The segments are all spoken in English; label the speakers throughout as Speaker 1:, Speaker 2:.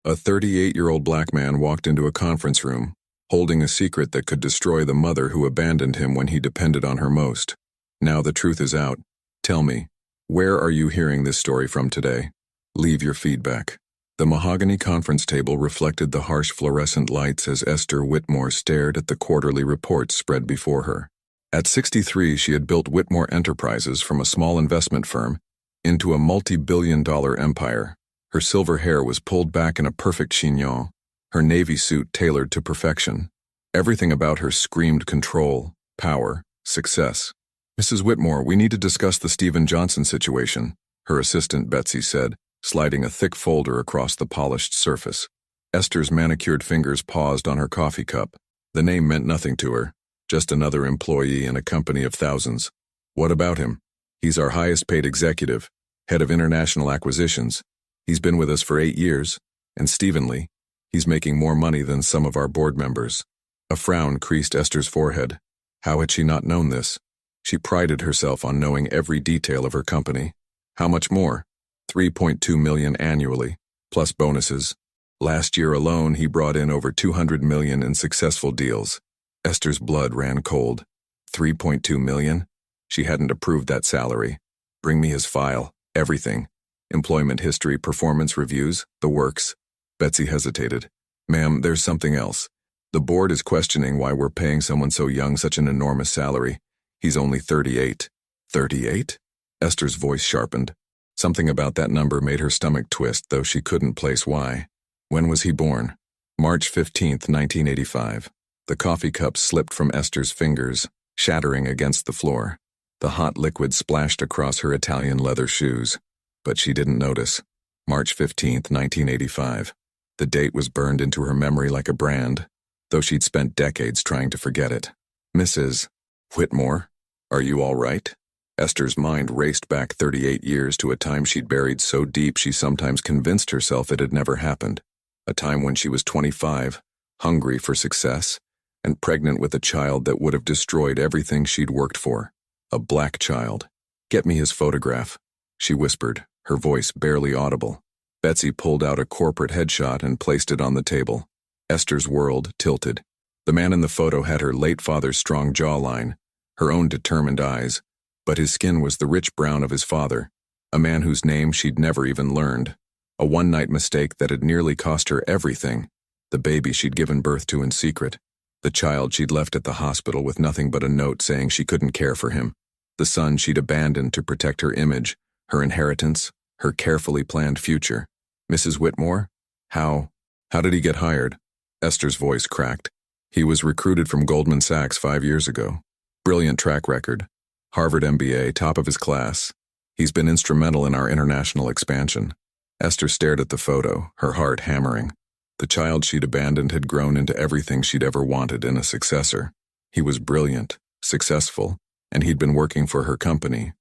Speaker 1: A 38-year-old black man walked into a conference room, holding a secret that could destroy the mother who abandoned him when he depended on her most. Now the truth is out. Tell me, where are you hearing this story from today? Leave your feedback. The mahogany conference table reflected the harsh fluorescent lights as Esther Whitmore stared at the quarterly reports spread before her. At 63, she had built Whitmore Enterprises from a small investment firm into a multi-billion-dollar empire. Her silver hair was pulled back in a perfect chignon, her navy suit tailored to perfection. Everything about her screamed control, power, success. "Mrs. Whitmore, we need to discuss the Stephen Johnson situation," her assistant Betsy said, sliding a thick folder across the polished surface. Esther's manicured fingers paused on her coffee cup. The name meant nothing to her, just another employee in a company of thousands. "What about him?" "He's our highest-paid executive, head of international acquisitions. He's been with us for 8 years, and Stephenly, he's making more money than some of our board members." A frown creased Esther's forehead. How had she not known this? She prided herself on knowing every detail of her company. How much more? $3.2 million annually, plus bonuses. Last year alone, he brought in over $200 million in successful deals. Esther's blood ran cold. $3.2 million? She hadn't approved that salary. Bring me his file, everything. Employment history, performance reviews, the works. Betsy hesitated. "Ma'am, there's something else. The board is questioning why we're paying someone so young such an enormous salary. He's only 38. 38? Esther's voice sharpened. Something about that number made her stomach twist, though she couldn't place why. When was he born? March 15th, 1985. The coffee cup slipped from Esther's fingers, shattering against the floor. The hot liquid splashed across her Italian leather shoes. But she didn't notice. March 15th, 1985. The date was burned into her memory like a brand, though she'd spent decades trying to forget it. "Mrs. Whitmore, are you all right?" Esther's mind raced back 38 years to a time she'd buried so deep she sometimes convinced herself it had never happened. A time when she was 25, hungry for success, and pregnant with a child that would have destroyed everything she'd worked for. A black child. "Get me his photograph," she whispered, her voice barely audible. Betsy pulled out a corporate headshot and placed it on the table. Esther's world tilted. The man in the photo had her late father's strong jawline, her own determined eyes, but his skin was the rich brown of his father, a man whose name she'd never even learned. A one-night mistake that had nearly cost her everything. The baby she'd given birth to in secret. The child she'd left at the hospital with nothing but a note saying she couldn't care for him. The son she'd abandoned to protect her image, her inheritance, her carefully planned future. "Mrs. Whitmore? How did he get hired?" Esther's voice cracked. "He was recruited from Goldman Sachs 5 years ago. Brilliant track record. Harvard MBA, top of his class. He's been instrumental in our international expansion." Esther stared at the photo, her heart hammering. The child she'd abandoned had grown into everything she'd ever wanted in a successor. He was brilliant, successful, and he'd been working for her company,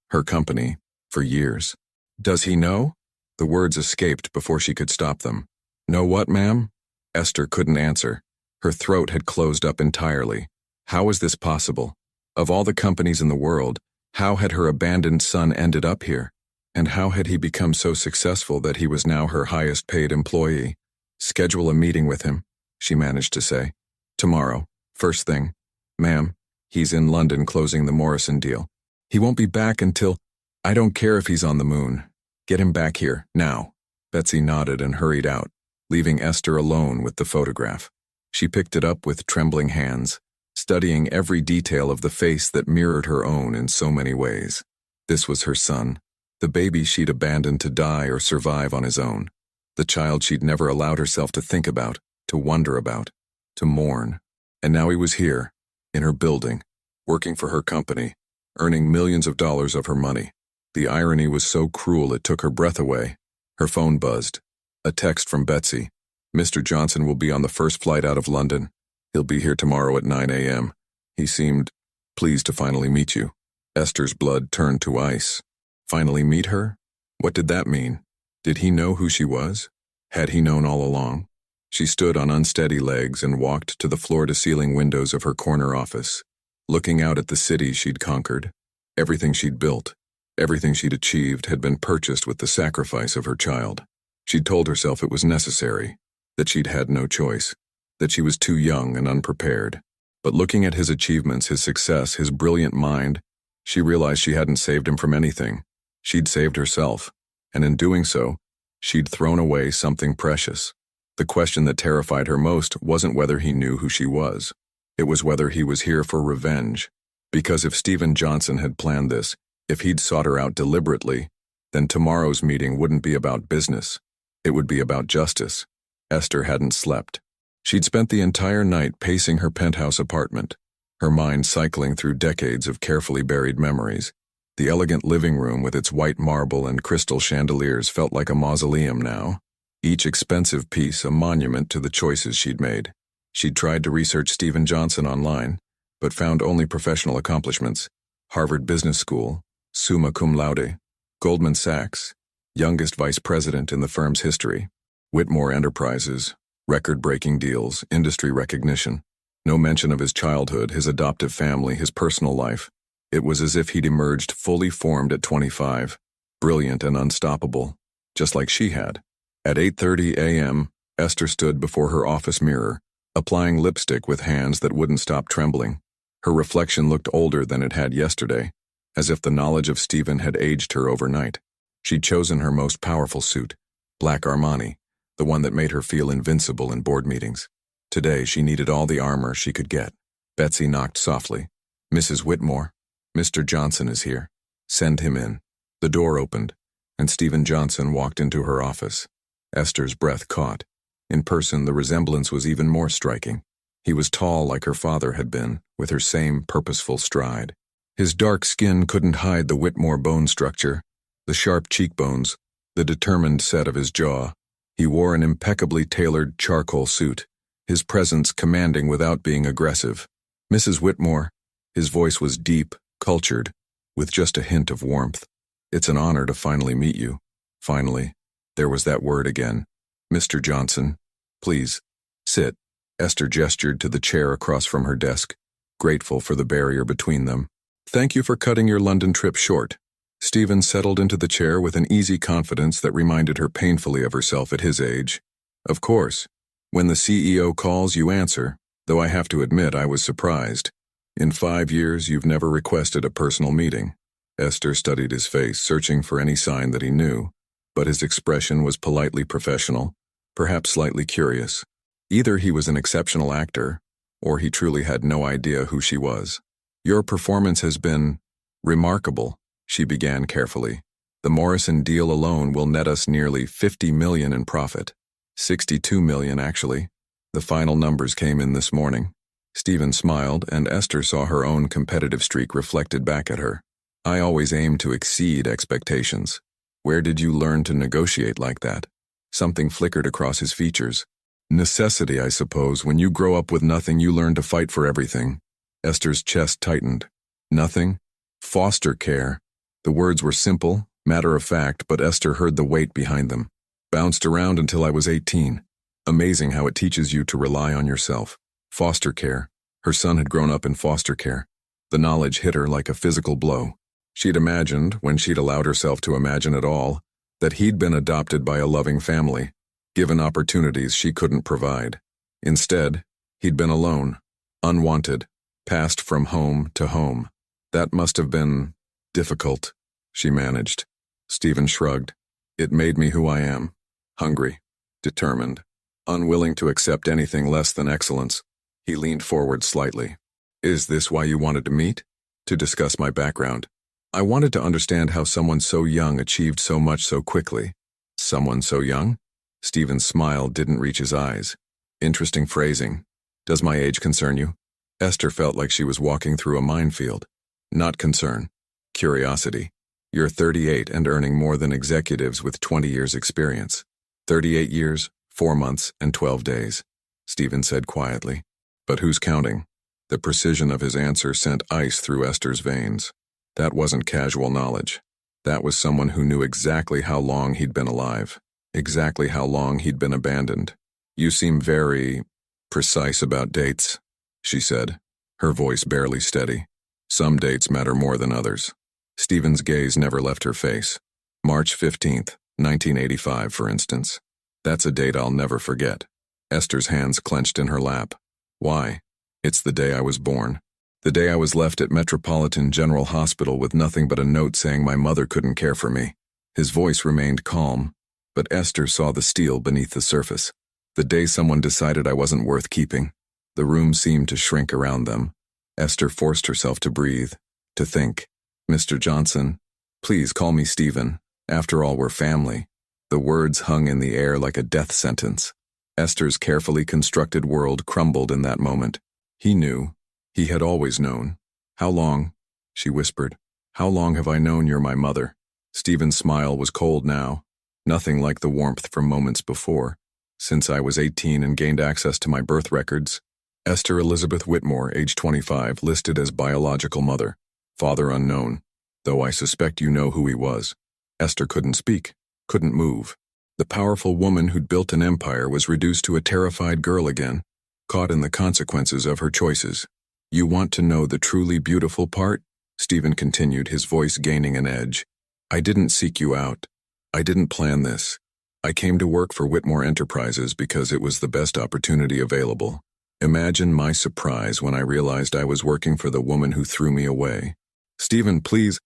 Speaker 1: for years. "Does he know?" The words escaped before she could stop them. "Know what, ma'am?" Esther couldn't answer. Her throat had closed up entirely. How was this possible? Of all the companies in the world, how had her abandoned son ended up here? And how had he become so successful that he was now her highest-paid employee? "Schedule a meeting with him," she managed to say. "Tomorrow, first thing. Ma'am, he's in London closing the Morrison deal. He won't be back until— I don't care if he's on the moon. Get him back here, now." Betsy nodded and hurried out, leaving Esther alone with the photograph. She picked it up with trembling hands, studying every detail of the face that mirrored her own in so many ways. This was her son, the baby she'd abandoned to die or survive on his own, the child she'd never allowed herself to think about, to wonder about, to mourn. And now he was here, in her building, working for her company, earning millions of dollars of her money. The irony was so cruel it took her breath away. Her phone buzzed. A text from Betsy. "Mr. Johnson will be on the first flight out of London. He'll be here tomorrow at 9 a.m. He seemed pleased to finally meet you." Esther's blood turned to ice. Finally meet her? What did that mean? Did he know who she was? Had he known all along? She stood on unsteady legs and walked to the floor-to-ceiling windows of her corner office, looking out at the city she'd conquered. Everything she'd built, everything she'd achieved had been purchased with the sacrifice of her child. She'd told herself it was necessary, that she'd had no choice, that she was too young and unprepared. But looking at his achievements, his success, his brilliant mind, she realized she hadn't saved him from anything. She'd saved herself, and in doing so, she'd thrown away something precious. The question that terrified her most wasn't whether he knew who she was. It was whether he was here for revenge. Because if Stephen Johnson had planned this, if he'd sought her out deliberately, then tomorrow's meeting wouldn't be about business. It would be about justice. Esther hadn't slept. She'd spent the entire night pacing her penthouse apartment, her mind cycling through decades of carefully buried memories. The elegant living room with its white marble and crystal chandeliers felt like a mausoleum now, each expensive piece a monument to the choices she'd made. She'd tried to research Stephen Johnson online, but found only professional accomplishments: Harvard Business School, summa cum laude, Goldman Sachs, youngest vice president in the firm's history, Whitmore Enterprises, record-breaking deals, industry recognition. No mention of his childhood, his adoptive family, his personal life. It was as if he'd emerged fully formed at 25, brilliant and unstoppable, just like she had. At 8:30 a.m., Esther stood before her office mirror, applying lipstick with hands that wouldn't stop trembling. Her reflection looked older than it had yesterday, as if the knowledge of Stephen had aged her overnight. She'd chosen her most powerful suit, black Armani, the one that made her feel invincible in board meetings. Today, she needed all the armor she could get. Betsy knocked softly. "Mrs. Whitmore, Mr. Johnson is here. Send him in." The door opened, and Stephen Johnson walked into her office. Esther's breath caught. In person, the resemblance was even more striking. He was tall like her father had been, with her same purposeful stride. His dark skin couldn't hide the Whitmore bone structure, the sharp cheekbones, the determined set of his jaw. He wore an impeccably tailored charcoal suit, his presence commanding without being aggressive. "Mrs. Whitmore," his voice was deep, cultured, with just a hint of warmth. "It's an honor to finally meet you." Finally. There was that word again. "Mr. Johnson, please, sit." Esther gestured to the chair across from her desk, grateful for the barrier between them. "Thank you for cutting your London trip short." Stephen settled into the chair with an easy confidence that reminded her painfully of herself at his age. "Of course. When the CEO calls, you answer, though I have to admit I was surprised. In 5 years, you've never requested a personal meeting." Esther studied his face, searching for any sign that he knew, but his expression was politely professional, perhaps slightly curious. Either he was an exceptional actor, or he truly had no idea who she was. "Your performance has been remarkable," she began carefully. "The Morrison deal alone will net us nearly $50 million in profit. $62 million, actually. The final numbers came in this morning." Stephen smiled, and Esther saw her own competitive streak reflected back at her. "I always aim to exceed expectations. Where did you learn to negotiate like that?" Something flickered across his features. "Necessity, I suppose. When you grow up with nothing, you learn to fight for everything." Esther's chest tightened. "Nothing? Foster care." The words were simple, matter-of-fact, but Esther heard the weight behind them. "Bounced around until I was 18. Amazing how it teaches you to rely on yourself. Foster care." Her son had grown up in foster care. The knowledge hit her like a physical blow. She'd imagined, when she'd allowed herself to imagine at all, that he'd been adopted by a loving family, given opportunities she couldn't provide. Instead, he'd been alone, unwanted, passed from home to home. That must have been difficult, she managed. Stephen shrugged. "It made me who I am. Hungry, determined, unwilling to accept anything less than excellence." He leaned forward slightly. "Is this why you wanted to meet?" "To discuss my background. I wanted to understand how someone so young achieved so much so quickly." "Someone so young?" Stephen's smile didn't reach his eyes. "Interesting phrasing. Does my age concern you?" Esther felt like she was walking through a minefield. "Not concern. Curiosity. You're 38 and earning more than executives with 20 years' experience." 38 years, 4 months, and 12 days, Stephen said quietly. "But who's counting?" The precision of his answer sent ice through Esther's veins. That wasn't casual knowledge. That was someone who knew exactly how long he'd been alive, exactly how long he'd been abandoned. "You seem very precise about dates," she said, her voice barely steady. "Some dates matter more than others." Stephen's gaze never left her face. March 15th, 1985, for instance. That's a date I'll never forget. Esther's hands clenched in her lap. Why? It's the day I was born. The day I was left at Metropolitan General Hospital with nothing but a note saying my mother couldn't care for me. His voice remained calm, but Esther saw the steel beneath the surface. The day someone decided I wasn't worth keeping. The room seemed to shrink around them. Esther forced herself to breathe, to think. Mr. Johnson, please call me Stephen. After all, we're family. The words hung in the air like a death sentence. Esther's carefully constructed world crumbled in that moment. He knew. He had always known. How long? She whispered. How long have I known you're my mother? Stephen's smile was cold now. Nothing like the warmth from moments before. Since I was 18 and gained access to my birth records. Esther Elizabeth Whitmore, age 25, listed as biological mother. Father unknown. Though I suspect you know who he was. Esther couldn't speak, couldn't move. The powerful woman who'd built an empire was reduced to a terrified girl again, caught in the consequences of her choices. You want to know the truly beautiful part? Stephen continued, his voice gaining an edge. I didn't seek you out. I didn't plan this. I came to work for Whitmore Enterprises because it was the best opportunity available. Imagine my surprise when I realized I was working for the woman who threw me away. Stephen, please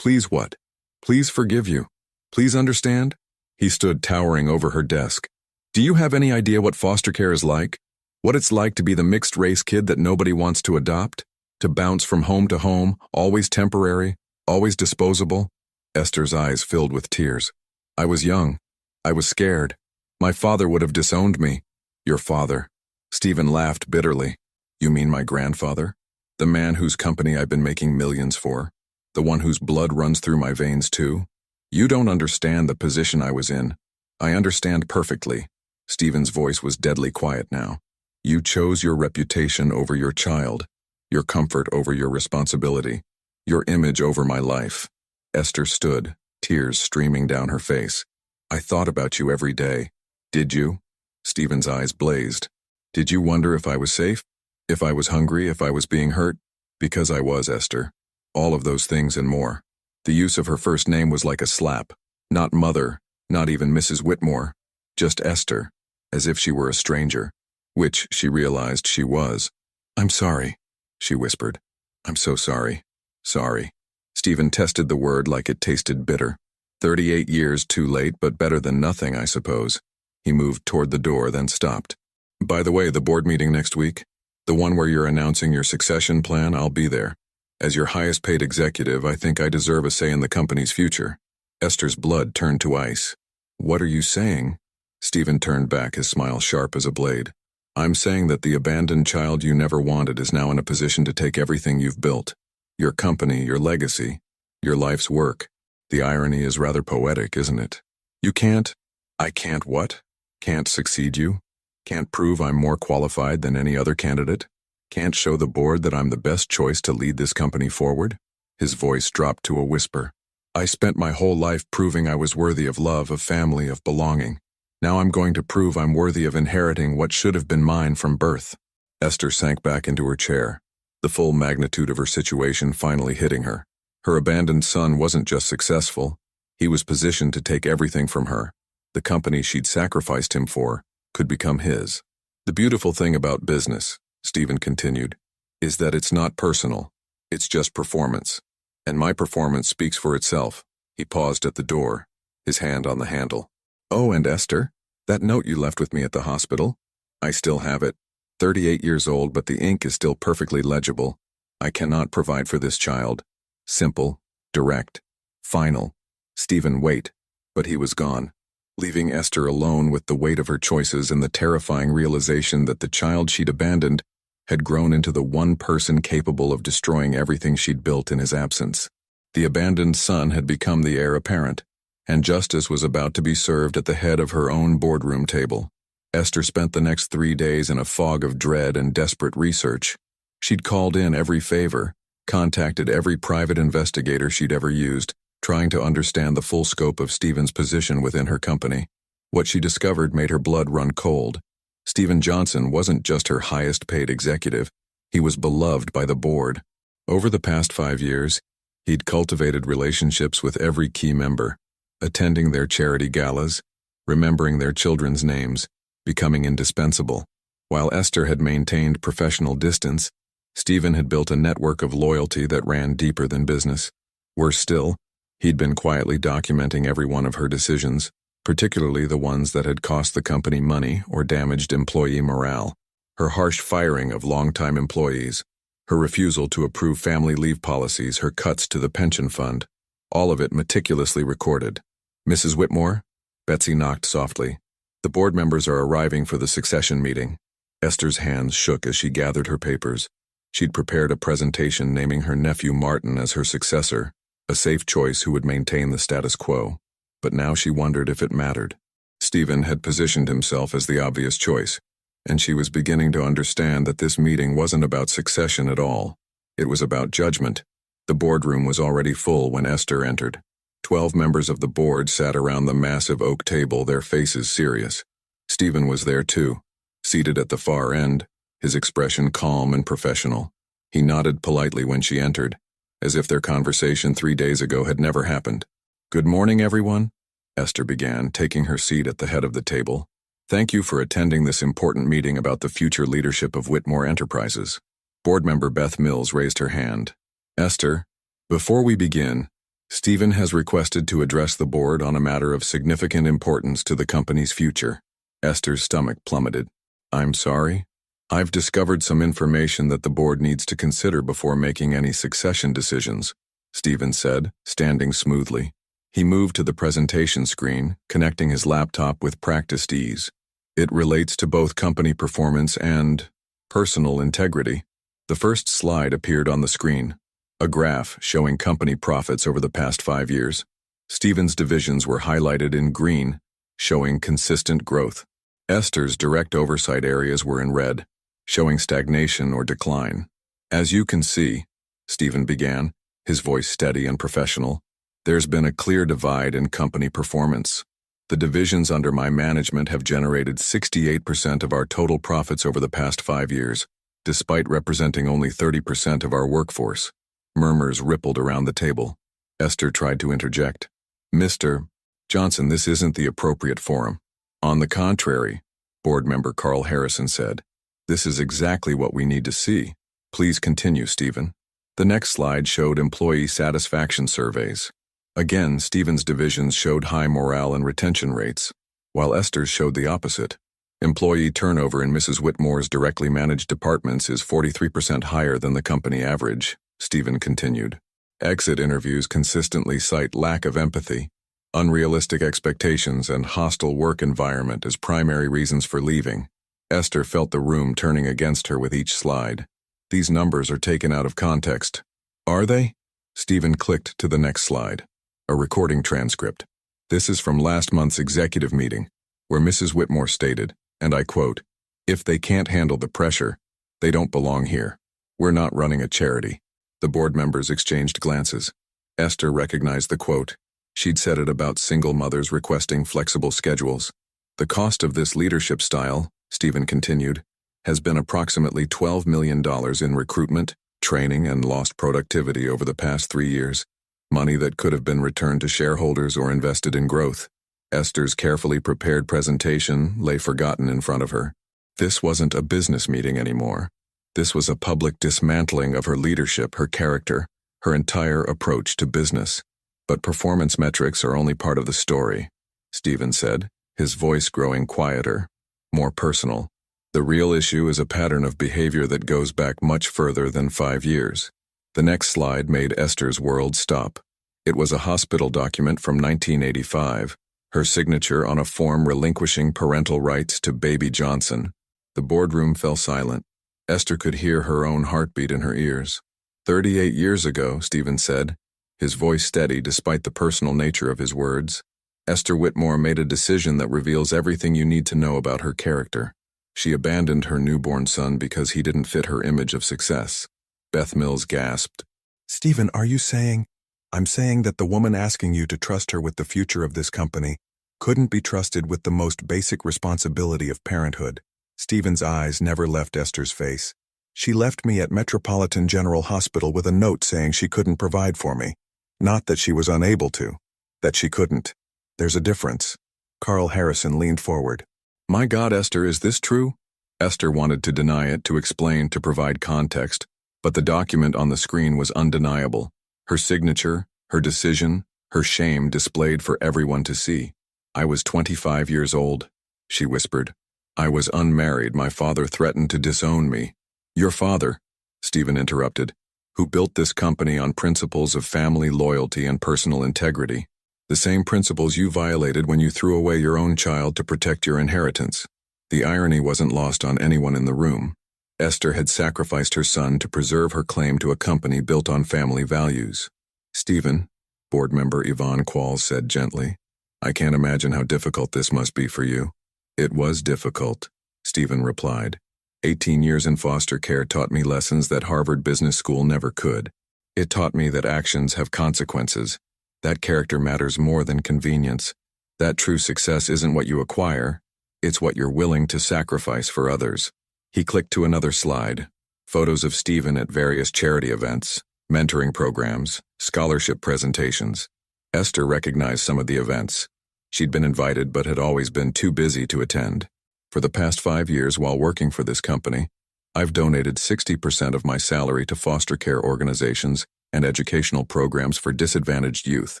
Speaker 1: what? Please forgive you. Please understand? He stood towering over her desk. Do you have any idea what foster care is like? What it's like to be the mixed-race kid that nobody wants to adopt? To bounce from home to home, always temporary, always disposable? Esther's eyes filled with tears. I was young. I was scared. My father would have disowned me. Your father. Stephen laughed bitterly. You mean my grandfather? The man whose company I've been making millions for? The one whose blood runs through my veins too? You don't understand the position I was in. I understand perfectly. Stephen's voice was deadly quiet now. You chose your reputation over your child, your comfort over your responsibility, your image over my life. Esther stood, tears streaming down her face. I thought about you every day. Did you? Stephen's eyes blazed. Did you wonder if I was safe? If I was hungry? If I was being hurt? Because I was, Esther. All of those things and more. The use of her first name was like a slap. Not mother, not even Mrs. Whitmore. Just Esther, as if she were a stranger. Which she realized she was. I'm sorry, she whispered. I'm so sorry. Sorry. Stephen tested the word like it tasted bitter. 38 years too late, but better than nothing, I suppose. He moved toward the door, then stopped. By the way, the board meeting next week, the one where you're announcing your succession plan, I'll be there. As your highest paid executive, I think I deserve a say in the company's future. Esther's blood turned to ice. What are you saying? Stephen turned back, his smile sharp as a blade. I'm saying that the abandoned child you never wanted is now in a position to take everything you've built. Your company, your legacy, your life's work. The irony is rather poetic, isn't it? You can't. I can't what? Can't succeed you? Can't prove I'm more qualified than any other candidate? Can't show the board that I'm the best choice to lead this company forward? His voice dropped to a whisper. I spent my whole life proving I was worthy of love, of family, of belonging. Now I'm going to prove I'm worthy of inheriting what should have been mine from birth. Esther sank back into her chair, the full magnitude of her situation finally hitting her. Her abandoned son wasn't just successful. He was positioned to take everything from her. The company she'd sacrificed him for could become his. The beautiful thing about business, Stephen continued, is that it's not personal. It's just performance. And my performance speaks for itself. He paused at the door, his hand on the handle. Oh, and Esther, that note you left with me at the hospital? I still have it. 38 years old, but the ink is still perfectly legible. I cannot provide for this child. Simple, direct, final. Stephen, wait. But he was gone, leaving Esther alone with the weight of her choices and the terrifying realization that the child she'd abandoned had grown into the one person capable of destroying everything she'd built in his absence. The abandoned son had become the heir apparent, and justice was about to be served at the head of her own boardroom table. Esther spent the next 3 days in a fog of dread and desperate research. She'd called in every favor, contacted every private investigator she'd ever used, trying to understand the full scope of Stephen's position within her company. What she discovered made her blood run cold. Stephen Johnson wasn't just her highest paid executive, he was beloved by the board. Over the past 5 years, he'd cultivated relationships with every key member, attending their charity galas, remembering their children's names, becoming indispensable. While Esther had maintained professional distance, Stephen had built a network of loyalty that ran deeper than business. Worse still, he'd been quietly documenting every one of her decisions, particularly the ones that had cost the company money or damaged employee morale. Her harsh firing of longtime employees, her refusal to approve family leave policies, her cuts to the pension fund, all of it meticulously recorded. "Mrs. Whitmore?" Betsy knocked softly. "The board members are arriving for the succession meeting." Esther's hands shook as she gathered her papers. She'd prepared a presentation naming her nephew Martin as her successor, a safe choice who would maintain the status quo. But now she wondered if it mattered. Stephen had positioned himself as the obvious choice, and she was beginning to understand that this meeting wasn't about succession at all. It was about judgment. The boardroom was already full when Esther entered. 12 members of the board sat around the massive oak table, their faces serious. Stephen was there too, seated at the far end, his expression calm and professional. He nodded politely when she entered, as if their conversation 3 days ago had never happened. "Good morning, everyone," Esther began, taking her seat at the head of the table. "Thank you for attending this important meeting about the future leadership of Whitmore Enterprises." Board member Beth Mills raised her hand. "Esther, before we begin, Stephen has requested to address the board on a matter of significant importance to the company's future." Esther's stomach plummeted. "I'm sorry? I've discovered some information that the board needs to consider before making any succession decisions," Stephen said, standing smoothly. He moved to the presentation screen, connecting his laptop with practiced ease. "It relates to both company performance and personal integrity." The first slide appeared on the screen, a graph showing company profits over the past 5 years. Stephen's divisions were highlighted in green, showing consistent growth. Esther's direct oversight areas were in red, showing stagnation or decline. "As you can see," Stephen began, his voice steady and professional, "there's been a clear divide in company performance. The divisions under my management have generated 68% of our total profits over the past 5 years, despite representing only 30% of our workforce." Murmurs rippled around the table. Esther tried to interject. "Mr. Johnson, this isn't the appropriate forum." "On the contrary," board member Carl Harrison said, "this is exactly what we need to see. Please continue, Stephen." The next slide showed employee satisfaction surveys. Again, Stephen's divisions showed high morale and retention rates, while Esther's showed the opposite. Employee turnover in Mrs. Whitmore's directly managed departments is 43% higher than the company average, Stephen continued. Exit interviews consistently cite lack of empathy, unrealistic expectations, and hostile work environment as primary reasons for leaving. Esther felt the room turning against her with each slide. "These numbers are taken out of context." "Are they?" Stephen clicked to the next slide. A recording transcript. "This is from last month's executive meeting, where Mrs. Whitmore stated, and I quote, 'If they can't handle the pressure, they don't belong here. We're not running a charity.'" The board members exchanged glances. Esther recognized the quote. She'd said it about single mothers requesting flexible schedules. "The cost of this leadership style," Stephen continued, "has been approximately $12 million in recruitment, training, and lost productivity over the past 3 years. Money that could have been returned to shareholders or invested in growth." Esther's carefully prepared presentation lay forgotten in front of her. This wasn't a business meeting anymore. This was a public dismantling of her leadership, her character, her entire approach to business. "But performance metrics are only part of the story," Stephen said, his voice growing quieter, more personal. "The real issue is a pattern of behavior that goes back much further than 5 years." The next slide made Esther's world stop. It was a hospital document from 1985, her signature on a form relinquishing parental rights to baby Johnson. The boardroom fell silent. Esther could hear her own heartbeat in her ears. 38 years ago, Stephen said, his voice steady despite the personal nature of his words, Esther Whitmore made a decision that reveals everything you need to know about her character. She abandoned her newborn son because he didn't fit her image of success. Beth Mills gasped. "Stephen, are you saying—" "I'm saying that the woman asking you to trust her with the future of this company couldn't be trusted with the most basic responsibility of parenthood." Stephen's eyes never left Esther's face. "She left me at Metropolitan General Hospital with a note saying she couldn't provide for me. Not that she was unable to, that she couldn't. There's a difference." Carl Harrison leaned forward. My God, Esther, is this true? Esther wanted to deny it, to explain, to provide context, but the document on the screen was undeniable. Her signature, her decision, her shame displayed for everyone to see. I was 25 years old, she whispered. I was unmarried. My father threatened to disown me. Your father, Stephen interrupted, who built this company on principles of family loyalty and personal integrity. The same principles you violated when you threw away your own child to protect your inheritance. The irony wasn't lost on anyone in the room. Esther had sacrificed her son to preserve her claim to a company built on family values. Stephen, board member Yvonne Qualls said gently, I can't imagine how difficult this must be for you. It was difficult, Stephen replied. 18 years in foster care taught me lessons that Harvard Business School never could. It taught me that actions have consequences, that character matters more than convenience, that true success isn't what you acquire, it's what you're willing to sacrifice for others. He clicked to another slide, photos of Stephen at various charity events, mentoring programs, scholarship presentations. Esther recognized some of the events. She'd been invited but had always been too busy to attend. For the past 5 years while working for this company, I've donated 60% of my salary to foster care organizations and educational programs for disadvantaged youth,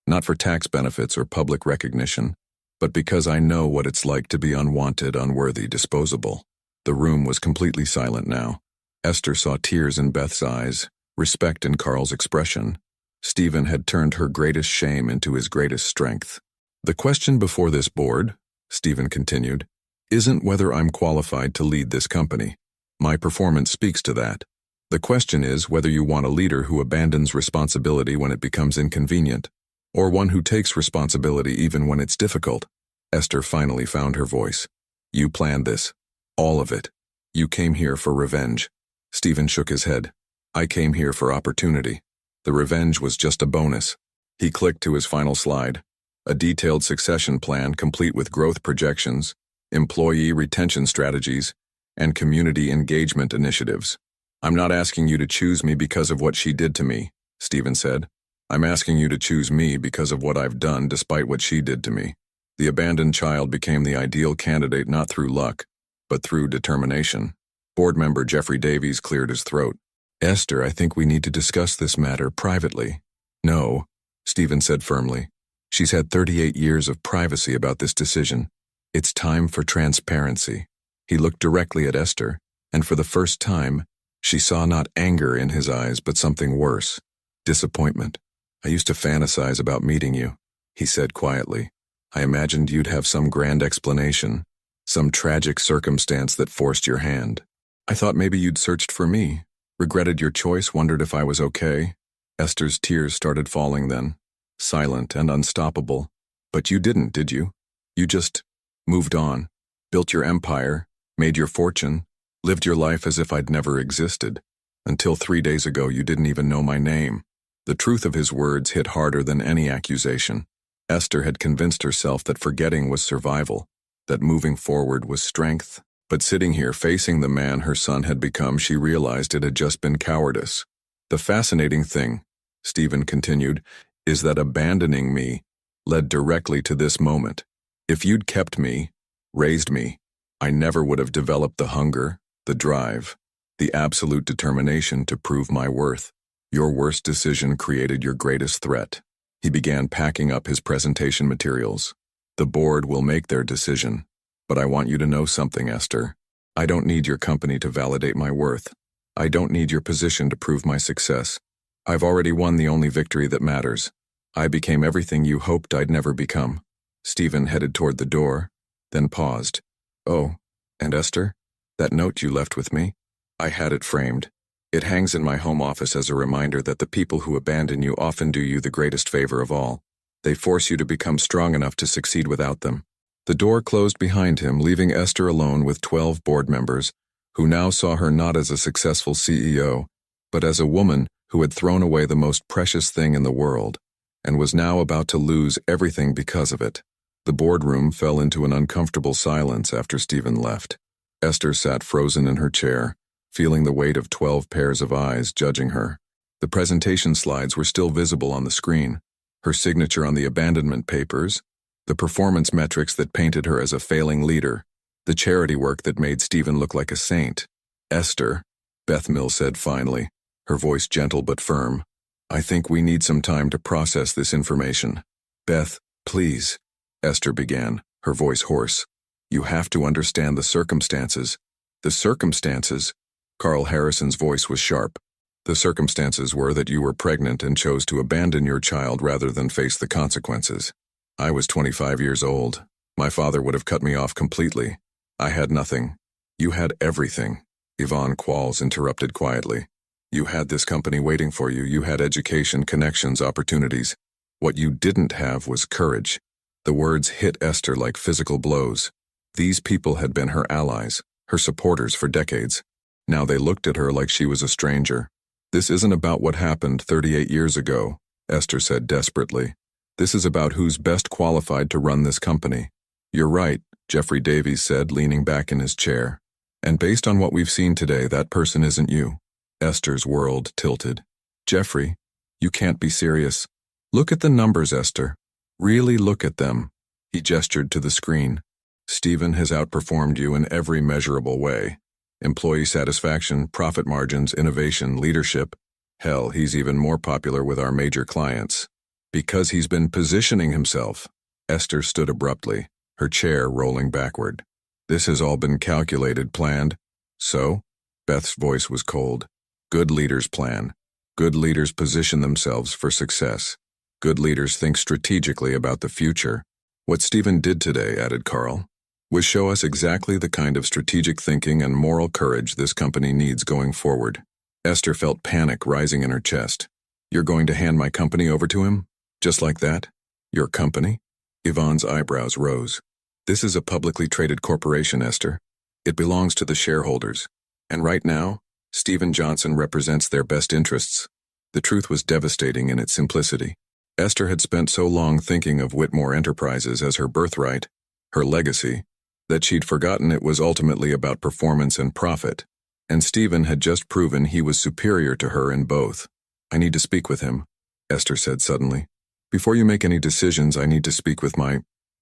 Speaker 1: not for tax benefits or public recognition, but because I know what it's like to be unwanted, unworthy, disposable. The room was completely silent now. Esther saw tears in Beth's eyes, respect in Carl's expression. Stephen had turned her greatest shame into his greatest strength. The question before this board, Stephen continued, isn't whether I'm qualified to lead this company. My performance speaks to that. The question is whether you want a leader who abandons responsibility when it becomes inconvenient, or one who takes responsibility even when it's difficult. Esther finally found her voice. You planned this. All of it. You came here for revenge. Stephen shook his head. I came here for opportunity. The revenge was just a bonus. He clicked to his final slide. A detailed succession plan complete with growth projections, employee retention strategies, and community engagement initiatives. I'm not asking you to choose me because of what she did to me, Stephen said. I'm asking you to choose me because of what I've done despite what she did to me. The abandoned child became the ideal candidate not through luck, but through determination. Board member Jeffrey Davies cleared his throat. Esther, I think we need to discuss this matter privately. No, Stephen said firmly. She's had 38 years of privacy about this decision. It's time for transparency. He looked directly at Esther, and for the first time, she saw not anger in his eyes, but something worse. Disappointment. I used to fantasize about meeting you, he said quietly. I imagined you'd have some grand explanation, some tragic circumstance that forced your hand. I thought maybe you'd searched for me, regretted your choice, wondered if I was okay. Esther's tears started falling then, silent and unstoppable. But you didn't, did you? You just moved on, built your empire, made your fortune, lived your life as if I'd never existed. Until 3 days ago, you didn't even know my name. The truth of his words hit harder than any accusation. Esther had convinced herself that forgetting was survival, that moving forward was strength. But sitting here facing the man her son had become, she realized it had just been cowardice. The fascinating thing, Stephen continued, is that abandoning me led directly to this moment. If you'd kept me, raised me, I never would have developed the hunger, the drive, the absolute determination to prove my worth. Your worst decision created your greatest threat. He began packing up his presentation materials. The board will make their decision. But I want you to know something, Esther. I don't need your company to validate my worth. I don't need your position to prove my success. I've already won the only victory that matters. I became everything you hoped I'd never become. Stephen headed toward the door, then paused. Oh, and Esther, that note you left with me? I had it framed. It hangs in my home office as a reminder that the people who abandon you often do you the greatest favor of all. They force you to become strong enough to succeed without them. The door closed behind him, leaving Esther alone with 12 board members, who now saw her not as a successful CEO, but as a woman who had thrown away the most precious thing in the world, and was now about to lose everything because of it. The boardroom fell into an uncomfortable silence after Stephen left. Esther sat frozen in her chair, feeling the weight of 12 pairs of eyes judging her. The presentation slides were still visible on the screen, her signature on the abandonment papers, the performance metrics that painted her as a failing leader. The charity work that made Stephen look like a saint. Esther, Beth Mill said finally, her voice gentle but firm. I think we need some time to process this information. Beth, please, Esther began, her voice hoarse. You have to understand the circumstances. The circumstances? Carl Harrison's voice was sharp. The circumstances were that you were pregnant and chose to abandon your child rather than face the consequences. I was 25 years old. My father would have cut me off completely. I had nothing. You had everything. Yvonne Qualls interrupted quietly. You had this company waiting for you. You had education, connections, opportunities. What you didn't have was courage. The words hit Esther like physical blows. These people had been her allies, her supporters for decades. Now they looked at her like she was a stranger. This isn't about what happened 38 years ago, Esther said desperately. This is about who's best qualified to run this company. You're right, Jeffrey Davies said, leaning back in his chair. And based on what we've seen today, that person isn't you. Esther's world tilted. Jeffrey, you can't be serious. Look at the numbers, Esther. Really look at them. He gestured to the screen. Stephen has outperformed you in every measurable way. Employee satisfaction, profit margins, innovation, leadership. Hell, he's even more popular with our major clients. Because he's been positioning himself. Esther stood abruptly, her chair rolling backward. This has all been calculated, planned. So? Beth's voice was cold. Good leaders plan. Good leaders position themselves for success. Good leaders think strategically about the future. What Stephen did today, added Carl, was show us exactly the kind of strategic thinking and moral courage this company needs going forward. Esther felt panic rising in her chest. You're going to hand my company over to him? Just like that? Your company? Yvonne's eyebrows rose. This is a publicly traded corporation, Esther. It belongs to the shareholders. And right now, Stephen Johnson represents their best interests. The truth was devastating in its simplicity. Esther had spent so long thinking of Whitmore Enterprises as her birthright, her legacy, that she'd forgotten it was ultimately about performance and profit. And Stephen had just proven he was superior to her in both. I need to speak with him, Esther said suddenly. Before you make any decisions, I need to speak with my...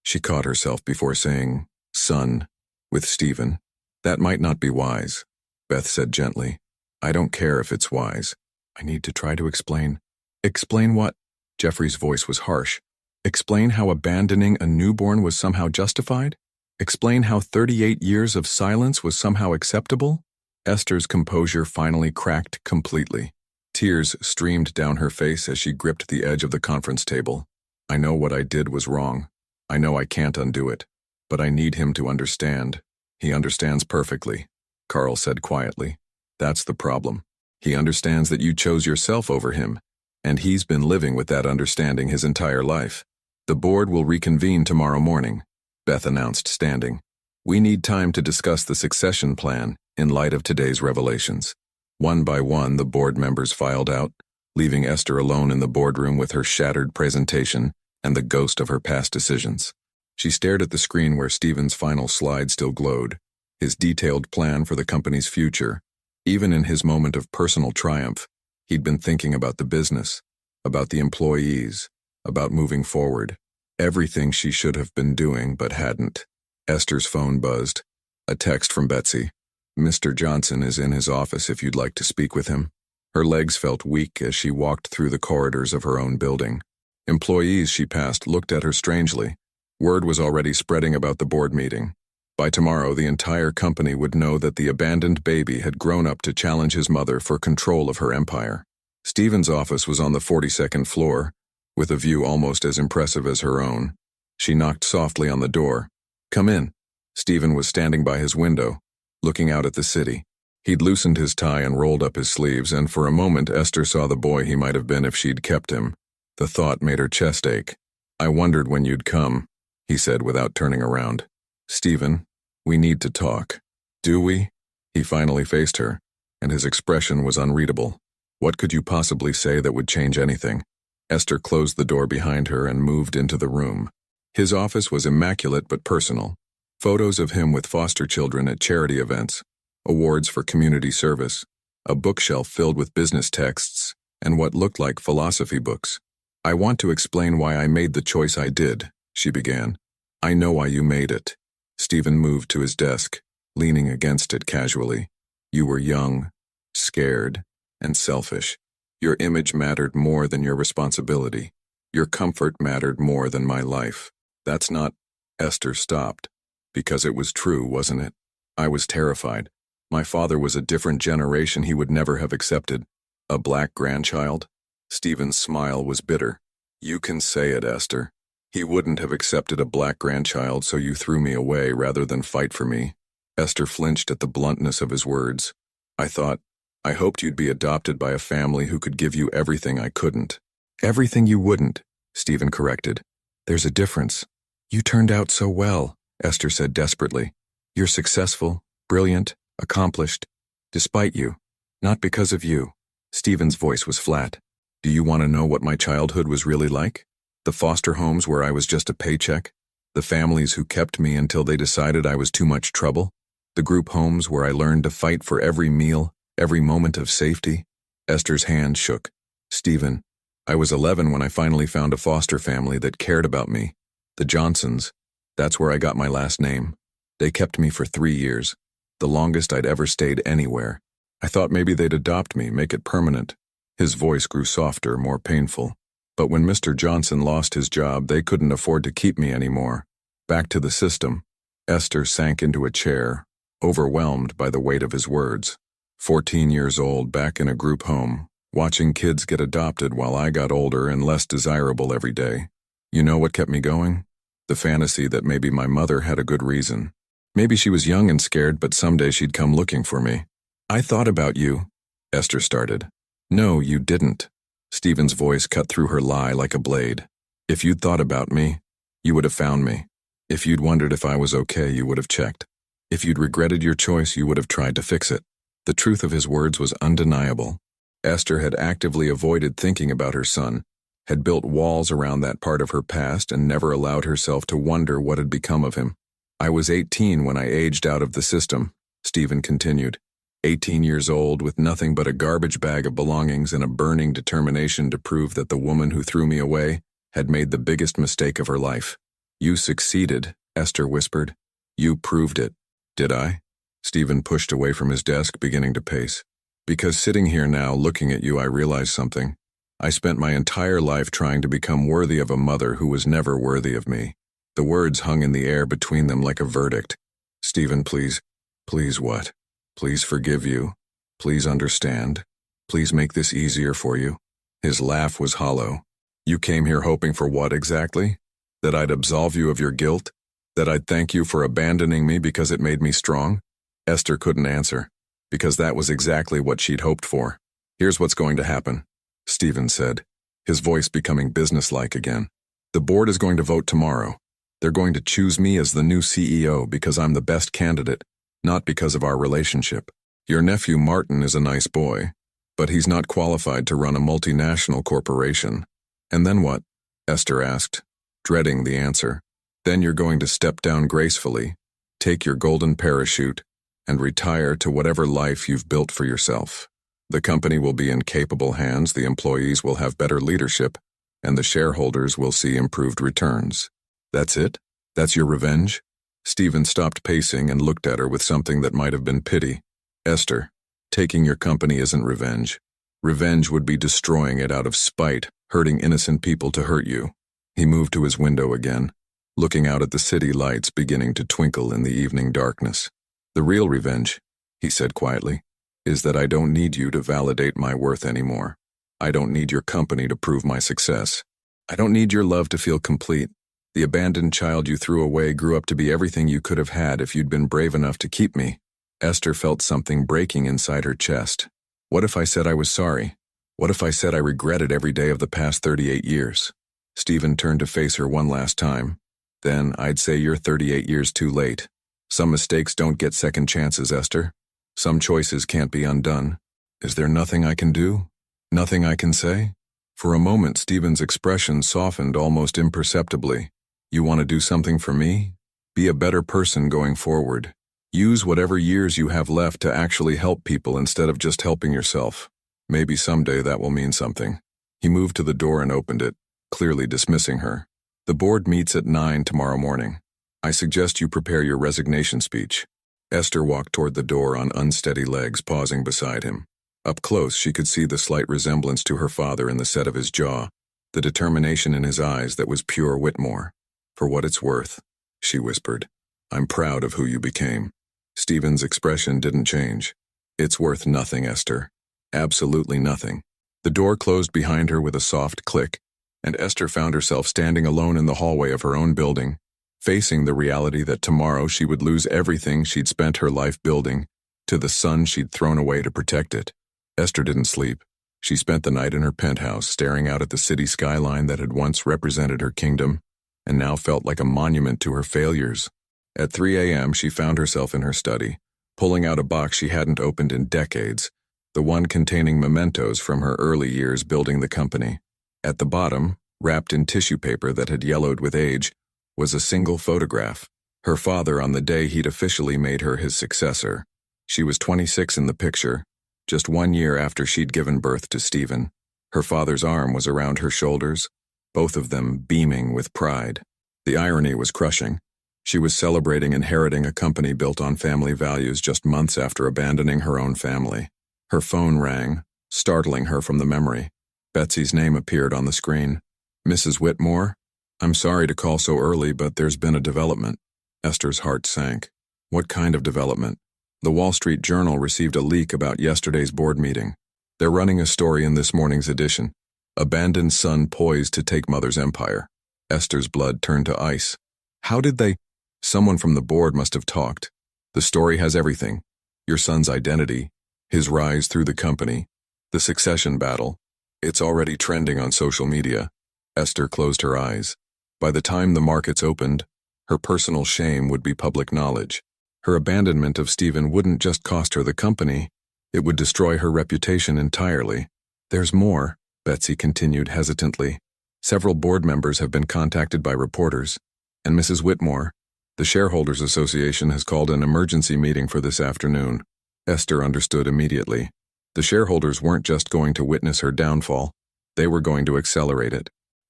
Speaker 1: She caught herself before saying, son, with Stephen. That might not be wise, Beth said gently. I don't care if it's wise. I need to try to explain. Explain what? Jeffrey's voice was harsh. Explain how abandoning a newborn was somehow justified? Explain how 38 years of silence was somehow acceptable? Esther's composure finally cracked completely. Tears streamed down her face as she gripped the edge of the conference table. I know what I did was wrong. I know I can't undo it. But I need him to understand. He understands perfectly, Carl said quietly. That's the problem. He understands that you chose yourself over him, and he's been living with that understanding his entire life. The board will reconvene tomorrow morning, Beth announced, standing. We need time to discuss the succession plan in light of today's revelations. One by one, the board members filed out, leaving Esther alone in the boardroom with her shattered presentation and the ghost of her past decisions. She stared at the screen where Stephen's final slide still glowed, his detailed plan for the company's future. Even in his moment of personal triumph, he'd been thinking about the business, about the employees, about moving forward. Everything she should have been doing but hadn't. Esther's phone buzzed. A text from Betsy. Mr. Johnson is in his office if you'd like to speak with him. Her legs felt weak as she walked through the corridors of her own building. Employees she passed looked at her strangely. Word was already spreading about the board meeting. By tomorrow, the entire company would know that the abandoned baby had grown up to challenge his mother for control of her empire. Stephen's office was on the 42nd floor, with a view almost as impressive as her own. She knocked softly on the door. Come in. Stephen was standing by his window, looking out at the city. He'd loosened his tie and rolled up his sleeves, and for a moment Esther saw the boy he might have been if she'd kept him. The thought made her chest ache. I wondered when you'd come, he said without turning around. Stephen, we need to talk. Do we? He finally faced her, and his expression was unreadable. What could you possibly say that would change anything? Esther closed the door behind her and moved into the room. His office was immaculate but personal. Photos of him with foster children at charity events, awards for community service, a bookshelf filled with business texts, and what looked like philosophy books. I want to explain why I made the choice I did, she began. I know why you made it. Stephen moved to his desk, leaning against it casually. You were young, scared, and selfish. Your image mattered more than your responsibility. Your comfort mattered more than my life. That's not... Esther stopped. Because it was true, wasn't it? I was terrified. My father was a different generation he would never have accepted. A black grandchild? Stephen's smile was bitter. You can say it, Esther. He wouldn't have accepted a black grandchild, so you threw me away rather than fight for me. Esther flinched at the bluntness of his words. I hoped you'd be adopted by a family who could give you everything I couldn't. Everything you wouldn't, Stephen corrected. There's a difference. You turned out so well, Esther said desperately. You're successful, brilliant, accomplished, despite you. Not because of you. Stephen's voice was flat. Do you want to know what my childhood was really like? The foster homes where I was just a paycheck? The families who kept me until they decided I was too much trouble? The group homes where I learned to fight for every meal, every moment of safety? Esther's hand shook. Stephen, I was 11 when I finally found a foster family that cared about me. The Johnsons. That's where I got my last name. They kept me for 3 years, the longest I'd ever stayed anywhere. I thought maybe they'd adopt me, make it permanent. His voice grew softer, more painful. But when Mr. Johnson lost his job, they couldn't afford to keep me anymore. Back to the system. Esther sank into a chair, overwhelmed by the weight of his words. 14 years old, back in a group home, watching kids get adopted while I got older and less desirable every day. You know what kept me going? The fantasy that maybe my mother had a good reason. Maybe she was young and scared, but someday she'd come looking for me. I thought about you, Esther started. No, you didn't. Stephen's voice cut through her lie like a blade. If you'd thought about me, you would have found me. If you'd wondered if I was okay, you would have checked. If you'd regretted your choice, you would have tried to fix it. The truth of his words was undeniable. Esther had actively avoided thinking about her son, had built walls around that part of her past and never allowed herself to wonder what had become of him. I was 18 when I aged out of the system, Stephen continued. 18 years old with nothing but a garbage bag of belongings and a burning determination to prove that the woman who threw me away had made the biggest mistake of her life. You succeeded, Esther whispered. You proved it. Did I? Stephen pushed away from his desk, beginning to pace. Because sitting here now, looking at you, I realized something. I spent my entire life trying to become worthy of a mother who was never worthy of me. The words hung in the air between them like a verdict. Stephen, please. Please what? Please forgive you. Please understand. Please make this easier for you. His laugh was hollow. You came here hoping for what exactly? That I'd absolve you of your guilt? That I'd thank you for abandoning me because it made me strong? Esther couldn't answer, because that was exactly what she'd hoped for. Here's what's going to happen, Stephen said, his voice becoming businesslike again. The board is going to vote tomorrow. They're going to choose me as the new CEO because I'm the best candidate, not because of our relationship. Your nephew Martin is a nice boy, but he's not qualified to run a multinational corporation. And then what? Esther asked, dreading the answer. Then you're going to step down gracefully, take your golden parachute, and retire to whatever life you've built for yourself. The company will be in capable hands, the employees will have better leadership, and the shareholders will see improved returns. That's it? That's your revenge? Stephen stopped pacing and looked at her with something that might have been pity. Esther, taking your company isn't revenge. Revenge would be destroying it out of spite, hurting innocent people to hurt you. He moved to his window again, looking out at the city lights beginning to twinkle in the evening darkness. The real revenge, he said quietly, is that I don't need you to validate my worth anymore. I don't need your company to prove my success. I don't need your love to feel complete. The abandoned child you threw away grew up to be everything you could have had if you'd been brave enough to keep me. Esther felt something breaking inside her chest. What if I said I was sorry? What if I said I regretted every day of the past 38 years? Stephen turned to face her one last time. Then I'd say you're 38 years too late. Some mistakes don't get second chances, Esther. Some choices can't be undone. Is there nothing I can do? Nothing I can say? For a moment, Stephen's expression softened almost imperceptibly. You want to do something for me? Be a better person going forward. Use whatever years you have left to actually help people instead of just helping yourself. Maybe someday that will mean something. He moved to the door and opened it, clearly dismissing her. The board meets at 9 tomorrow morning. I suggest you prepare your resignation speech. Esther walked toward the door on unsteady legs, pausing beside him. Up close, she could see the slight resemblance to her father in the set of his jaw, the determination in his eyes that was pure Whitmore. For what it's worth, she whispered, I'm proud of who you became. Stephen's expression didn't change. It's worth nothing, Esther. Absolutely nothing. The door closed behind her with a soft click, and Esther found herself standing alone in the hallway of her own building, facing the reality that tomorrow she would lose everything she'd spent her life building, to the son she'd thrown away to protect it. Esther didn't sleep. She spent the night in her penthouse, staring out at the city skyline that had once represented her kingdom, and now felt like a monument to her failures. At 3 a.m., she found herself in her study, pulling out a box she hadn't opened in decades, the one containing mementos from her early years building the company. At the bottom, wrapped in tissue paper that had yellowed with age, was a single photograph, her father on the day he'd officially made her his successor. She was 26 in the picture, just 1 year after she'd given birth to Stephen. Her father's arm was around her shoulders, both of them beaming with pride. The irony was crushing. She was celebrating inheriting a company built on family values just months after abandoning her own family. Her phone rang, startling her from the memory. Betsy's name appeared on the screen. Mrs. Whitmore? I'm sorry to call so early, but there's been a development. Esther's heart sank. What kind of development? The Wall Street Journal received a leak about yesterday's board meeting. They're running a story in this morning's edition. Abandoned son poised to take mother's empire. Esther's blood turned to ice. How did they? Someone from the board must have talked. The story has everything. Your son's identity, his rise through the company, the succession battle. It's already trending on social media. Esther closed her eyes. By the time the markets opened, her personal shame would be public knowledge. Her abandonment of Stephen wouldn't just cost her the company, it would destroy her reputation entirely. There's more, Betsy continued hesitantly. Several board members have been contacted by reporters, and Mrs. Whitmore, the Shareholders Association, has called an emergency meeting for this afternoon. Esther understood immediately. The shareholders weren't just going to witness her downfall, they were going to accelerate it.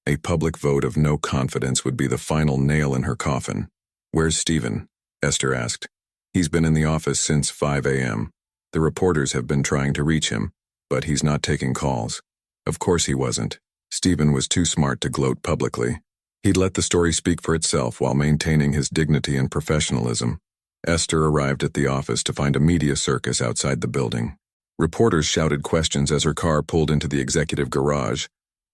Speaker 1: A public vote of no confidence would be the final nail in her coffin. Where's Stephen? Esther asked. He's been in the office since 5 a.m. The reporters have been trying to reach him, but he's not taking calls. Of course he wasn't. Stephen was too smart to gloat publicly. He'd let the story speak for itself while maintaining his dignity and professionalism. Esther arrived at the office to find a media circus outside the building. Reporters shouted questions as her car pulled into the executive garage,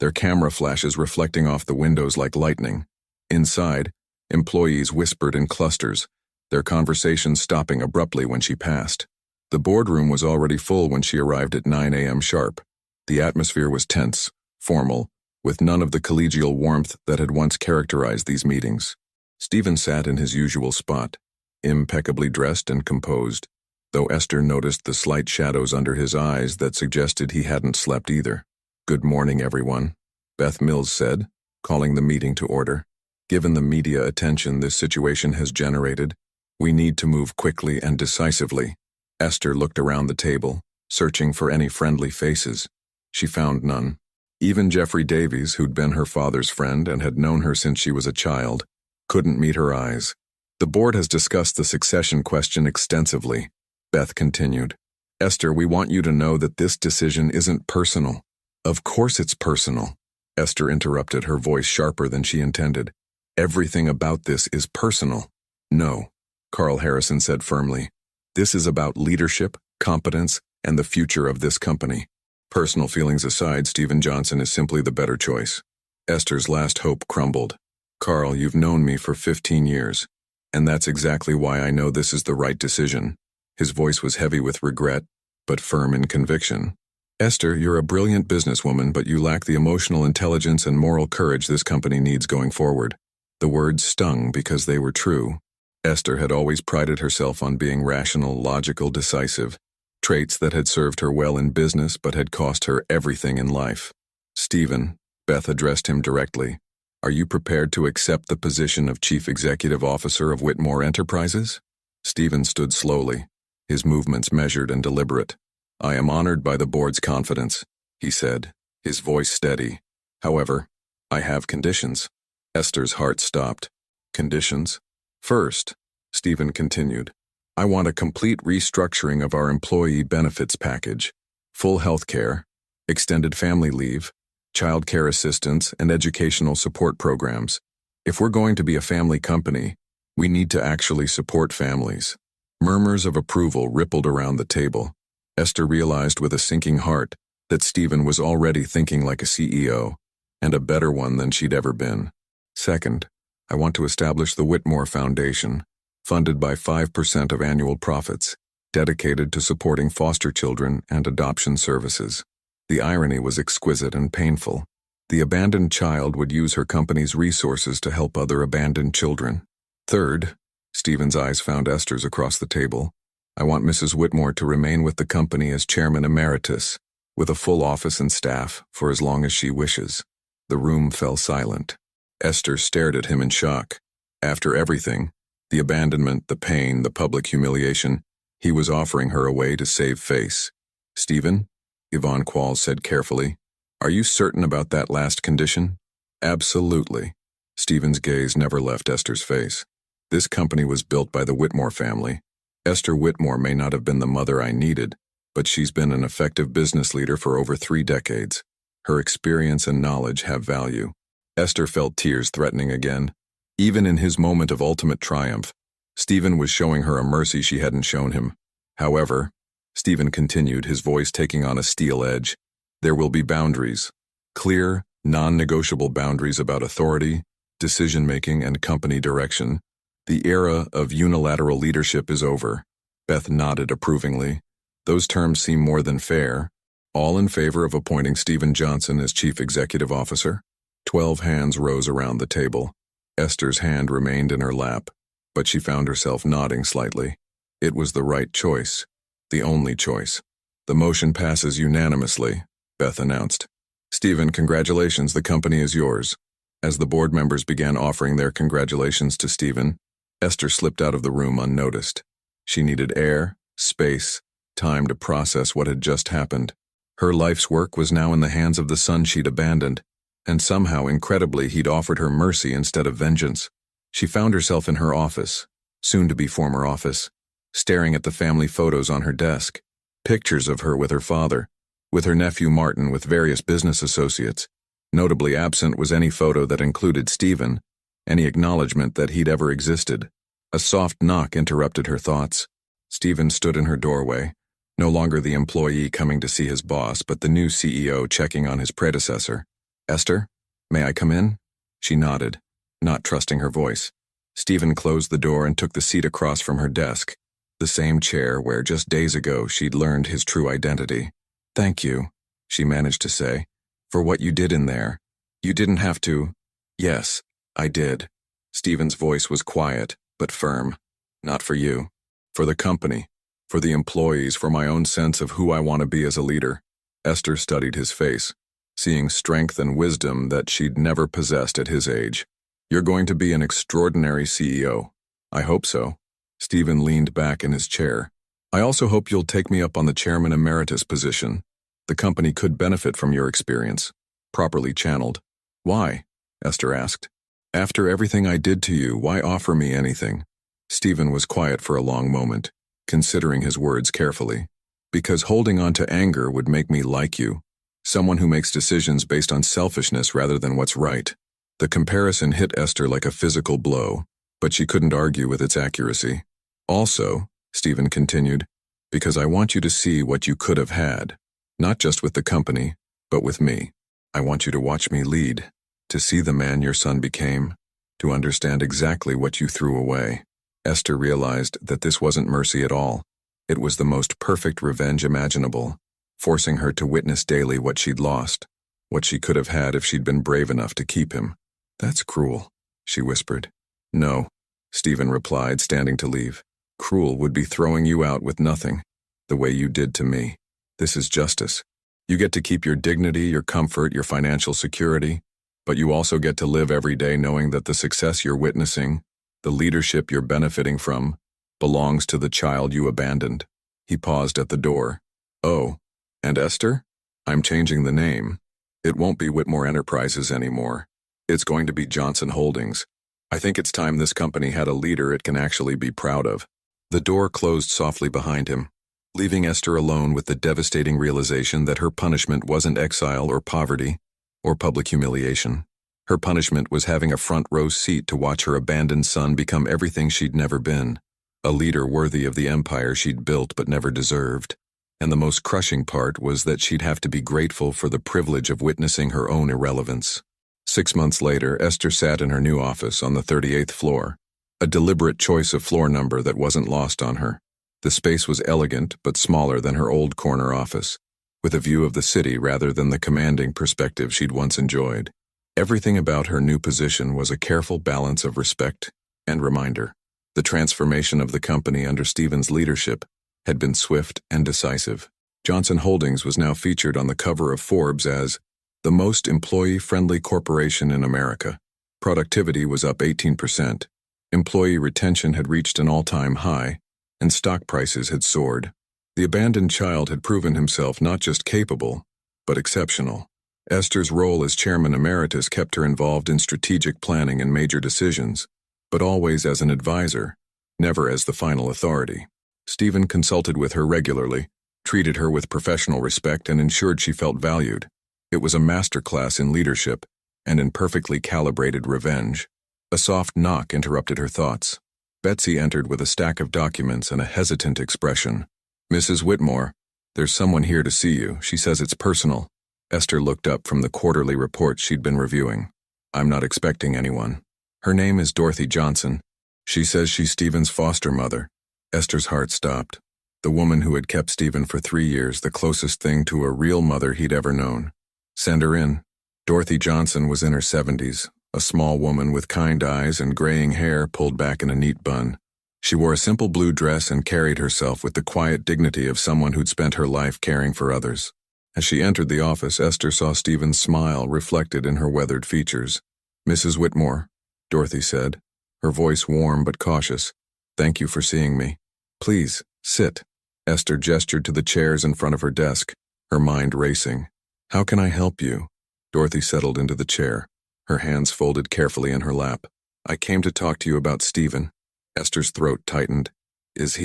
Speaker 1: their camera flashes reflecting off the windows like lightning. Inside, employees whispered in clusters, their conversations stopping abruptly when she passed. The boardroom was already full when she arrived at 9 a.m. sharp. The atmosphere was tense, formal, with none of the collegial warmth that had once characterized these meetings. Stephen sat in his usual spot, impeccably dressed and composed, though Esther noticed the slight shadows under his eyes that suggested he hadn't slept either. Good morning, everyone, Beth Mills said, calling the meeting to order. Given the media attention this situation has generated, we need to move quickly and decisively. Esther looked around the table, searching for any friendly faces. She found none. Even Jeffrey Davies, who'd been her father's friend and had known her since she was a child, couldn't meet her eyes. The board has discussed the succession question extensively, Beth continued. Esther, we want you to know that this decision isn't personal. Of course it's personal, Esther interrupted, her voice sharper than she intended. Everything about this is personal. No, Carl Harrison said firmly. This is about leadership, competence, and the future of this company. Personal feelings aside, Stephen Johnson is simply the better choice. Esther's last hope crumbled. Carl, you've known me for 15 years, and that's exactly why I know this is the right decision. His voice was heavy with regret, but firm in conviction. Esther, you're a brilliant businesswoman, but you lack the emotional intelligence and moral courage this company needs going forward. The words stung because they were true. Esther had always prided herself on being rational, logical, decisive, traits that had served her well in business but had cost her everything in life. Stephen, Beth addressed him directly, are you prepared to accept the position of Chief Executive Officer of Whitmore Enterprises? Stephen stood slowly, his movements measured and deliberate. I am honored by the board's confidence, he said, his voice steady. However, I have conditions. Esther's heart stopped. Conditions? First, Stephen continued, I want a complete restructuring of our employee benefits package, full health care, extended family leave, child care assistance, and educational support programs. If we're going to be a family company, we need to actually support families. Murmurs of approval rippled around the table. Esther realized with a sinking heart that Stephen was already thinking like a CEO, and a better one than she'd ever been. Second, I want to establish the Whitmore Foundation, funded by 5% of annual profits, dedicated to supporting foster children and adoption services. The irony was exquisite and painful. The abandoned child would use her company's resources to help other abandoned children. Third, Stephen's eyes found Esther's across the table. I want Mrs. Whitmore to remain with the company as chairman emeritus, with a full office and staff for as long as she wishes. The room fell silent. Esther stared at him in shock. After everything, the abandonment, the pain, the public humiliation, he was offering her a way to save face. Stephen, Yvonne Qualls said carefully, are you certain about that last condition? Absolutely. Stephen's gaze never left Esther's face. This company was built by the Whitmore family. Esther Whitmore may not have been the mother I needed, but she's been an effective business leader for over 3 decades. Her experience and knowledge have value. Esther felt tears threatening again. Even in his moment of ultimate triumph, Stephen was showing her a mercy she hadn't shown him. However, Stephen continued, his voice taking on a steel edge, there will be boundaries. Clear, non-negotiable boundaries about authority, decision-making, and company direction. The era of unilateral leadership is over. Beth nodded approvingly. Those terms seem more than fair. All in favor of appointing Stephen Johnson as Chief Executive Officer? 12 hands rose around the table. Esther's hand remained in her lap, but she found herself nodding slightly. It was the right choice. The only choice. The motion passes unanimously, Beth announced. Stephen, congratulations, the company is yours. As the board members began offering their congratulations to Stephen, Esther slipped out of the room unnoticed. She needed air, space, time to process what had just happened. Her life's work was now in the hands of the son she'd abandoned, and somehow, incredibly, he'd offered her mercy instead of vengeance. She found herself in her office, soon-to-be former office, staring at the family photos on her desk, pictures of her with her father, with her nephew Martin, with various business associates. Notably absent was any photo that included Stephen, any acknowledgement that he'd ever existed. A soft knock interrupted her thoughts. Stephen stood in her doorway, no longer the employee coming to see his boss, but the new CEO checking on his predecessor. Esther, may I come in? She nodded, not trusting her voice. Stephen closed the door and took the seat across from her desk, the same chair where just days ago she'd learned his true identity. Thank you, she managed to say, for what you did in there. You didn't have to. Yes, I did. Stephen's voice was quiet, but firm. Not for you. For the company. For the employees, for my own sense of who I want to be as a leader. Esther studied his face, seeing strength and wisdom that she'd never possessed at his age. You're going to be an extraordinary CEO. I hope so. Stephen leaned back in his chair. I also hope you'll take me up on the chairman emeritus position. The company could benefit from your experience, properly channeled. Why? Esther asked. After everything I did to you, why offer me anything? Stephen was quiet for a long moment, considering his words carefully. Because holding on to anger would make me like you. Someone who makes decisions based on selfishness rather than what's right. The comparison hit Esther like a physical blow, but she couldn't argue with its accuracy. Also, Stephen continued, because I want you to see what you could have had, not just with the company, but with me. I want you to watch me lead, to see the man your son became, to understand exactly what you threw away. Esther realized that this wasn't mercy at all. It was the most perfect revenge imaginable, forcing her to witness daily what she'd lost, what she could have had if she'd been brave enough to keep him. That's cruel, she whispered. No, Stephen replied, standing to leave. Cruel would be throwing you out with nothing, the way you did to me. This is justice. You get to keep your dignity, your comfort, your financial security, but you also get to live every day knowing that the success you're witnessing, the leadership you're benefiting from, belongs to the child you abandoned. He paused at the door. Oh, and Esther? I'm changing the name. It won't be Whitmore Enterprises anymore. It's going to be Johnson Holdings. I think it's time this company had a leader it can actually be proud of. The door closed softly behind him, leaving Esther alone with the devastating realization that her punishment wasn't exile or poverty or public humiliation. Her punishment was having a front-row seat to watch her abandoned son become everything she'd never been, a leader worthy of the empire she'd built but never deserved. And the most crushing part was that she'd have to be grateful for the privilege of witnessing her own irrelevance. 6 months later, Esther sat in her new office on the 38th floor, a deliberate choice of floor number that wasn't lost on her. The space was elegant but smaller than her old corner office, with a view of the city rather than the commanding perspective she'd once enjoyed. Everything about her new position was a careful balance of respect and reminder. The transformation of the company under Stephen's leadership had been swift and decisive. Johnson Holdings was now featured on the cover of Forbes as the most employee-friendly corporation in America. Productivity was up 18%. Employee retention had reached an all-time high, and stock prices had soared. The abandoned child had proven himself not just capable, but exceptional. Esther's role as chairman emeritus kept her involved in strategic planning and major decisions, but always as an advisor, never as the final authority. Stephen consulted with her regularly, treated her with professional respect, and ensured she felt valued. It was a masterclass in leadership and in perfectly calibrated revenge. A soft knock interrupted her thoughts. Betsy entered with a stack of documents and a hesitant expression. "Mrs. Whitmore, there's someone here to see you. She says it's personal." Esther looked up from the quarterly report she'd been reviewing. "I'm not expecting anyone. Her name is Dorothy Johnson. She says she's Stephen's foster mother." Esther's heart stopped. The woman who had kept Stephen for 3 years, the closest thing to a real mother he'd ever known. "Send her in." Dorothy Johnson was in her 70s, a small woman with kind eyes and graying hair pulled back in a neat bun. She wore a simple blue dress and carried herself with the quiet dignity of someone who'd spent her life caring for others. As she entered the office, Esther saw Stephen's smile reflected in her weathered features. "Mrs. Whitmore," Dorothy said, her voice warm but cautious. "Thank you for seeing me. Please, sit." Esther gestured to the chairs in front of her desk, her mind racing. "How can I help you?" Dorothy settled into the chair, her hands folded carefully in her lap. "I came to talk to you about Stephen." Esther's throat tightened. Is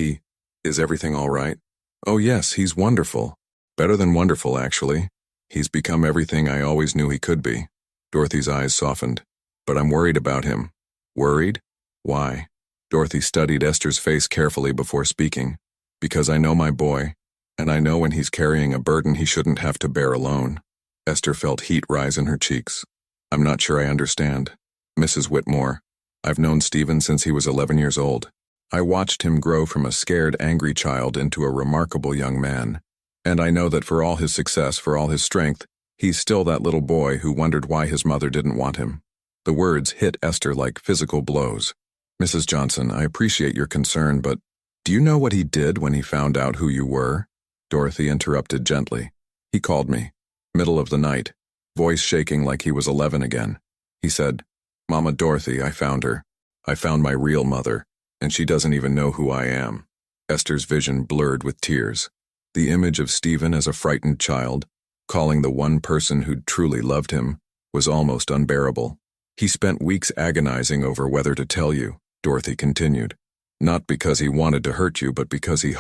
Speaker 1: everything all right?" "Oh yes, he's wonderful. Better than wonderful, actually. He's become everything I always knew he could be." Dorothy's eyes softened. "But I'm worried about him." "Worried? Why?" Dorothy studied Esther's face carefully before speaking. "Because I know my boy, and I know when he's carrying a burden he shouldn't have to bear alone." Esther felt heat rise in her cheeks. "I'm not sure I understand. Mrs. Whitmore, I've known Stephen since he was 11 years old. I watched him grow from a scared, angry child into a remarkable young man. And I know that for all his success, for all his strength, he's still that little boy who wondered why his mother didn't want him." The words hit Esther like physical blows. "Mrs. Johnson, I appreciate your concern, but do you know what he did when he found out who you were?" Dorothy interrupted gently. "He called me, middle of the night, voice shaking like he was 11 again. He said, 'Mama Dorothy, I found her. I found my real mother, and she doesn't even know who I am.'" Esther's vision blurred with tears. The image of Stephen as a frightened child, calling the one person who'd truly loved him, was almost unbearable. "He spent weeks agonizing over whether to tell you," Dorothy continued. "Not because he wanted to hurt you, but because he